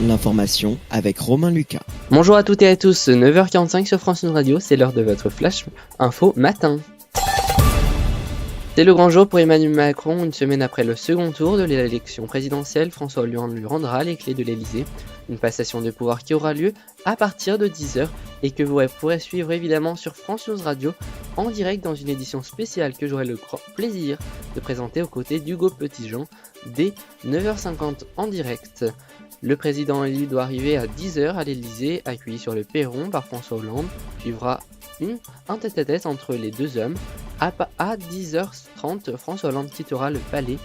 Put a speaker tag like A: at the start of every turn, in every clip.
A: L'information avec Romain Lucas.
B: Bonjour à toutes et à tous, 9h45 sur France 1 Radio, c'est l'heure de votre flash info matin. C'est le grand jour pour Emmanuel Macron. Une semaine après le second tour de l'élection présidentielle, François Hollande lui rendra les clés de l'Elysée. Une passation de pouvoir qui aura lieu à partir de 10h et que vous pourrez suivre évidemment sur France 1 Radio en direct dans une édition spéciale que j'aurai le grand plaisir de présenter aux côtés d'Hugo Petitjean dès 9h50 en direct. Le président élu doit arriver à 10h à l'Elysée, accueilli sur le perron par François Hollande. Suivra un tête-à-tête entre les deux hommes. À 10h30, François Hollande quittera le palais.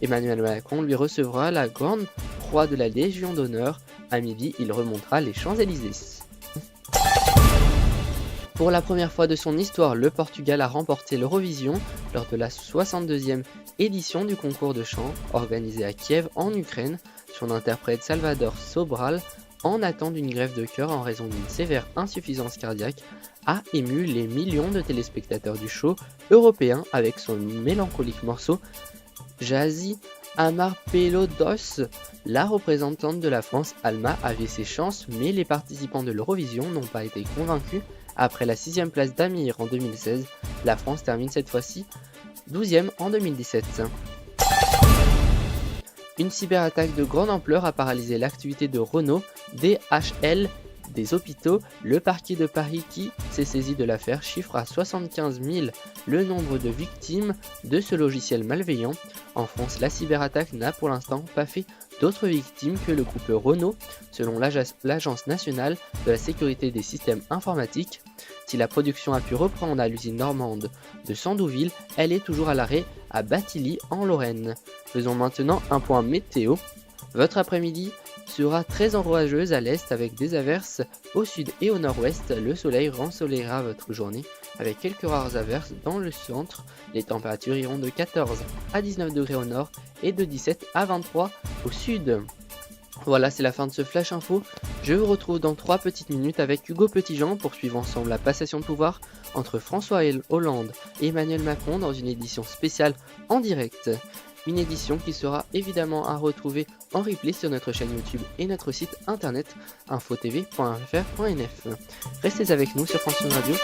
B: Emmanuel Macron lui recevra la grande croix de la Légion d'honneur. À midi, il remontera les Champs-Élysées. Pour la première fois de son histoire, le Portugal a remporté l'Eurovision lors de la 62e édition du concours de chant organisé à Kiev en Ukraine. Son interprète Salvador Sobral, en attente d'une greffe de cœur en raison d'une sévère insuffisance cardiaque, a ému les millions de téléspectateurs du show européen avec son mélancolique morceau Jazzy Amar Pelodos. La représentante de la France, Alma, avait ses chances, mais les participants de l'Eurovision n'ont pas été convaincus. Après la 6e place d'Amir en 2016, la France termine cette fois-ci 12e en 2017. Une cyberattaque de grande ampleur a paralysé l'activité de Renault, DHL, des hôpitaux. Le parquet de Paris qui s'est saisi de l'affaire chiffre à 75 000 le nombre de victimes de ce logiciel malveillant. En France, la cyberattaque n'a pour l'instant pas fait d'autres victimes que le groupe Renault, selon l'Agence nationale de la sécurité des systèmes informatiques. Si la production a pu reprendre à l'usine normande de Sandouville, elle est toujours à l'arrêt à Batilly en Lorraine. Faisons maintenant un point météo. Votre après-midi sera très ombrageuse à l'est avec des averses au sud et au nord-ouest. Le soleil rensoleillera votre journée avec quelques rares averses dans le centre. Les températures iront de 14 à 19 degrés au nord et de 17 à 23 au sud. Voilà, c'est la fin de ce Flash Info. Je vous retrouve dans 3 petites minutes avec Hugo Petitjean pour suivre ensemble la passation de pouvoir entre François Hollande et Emmanuel Macron dans une édition spéciale en direct. Une édition qui sera évidemment à retrouver en replay sur notre chaîne YouTube et notre site internet infotv.fr.nf. Restez avec nous sur France 1 Radio.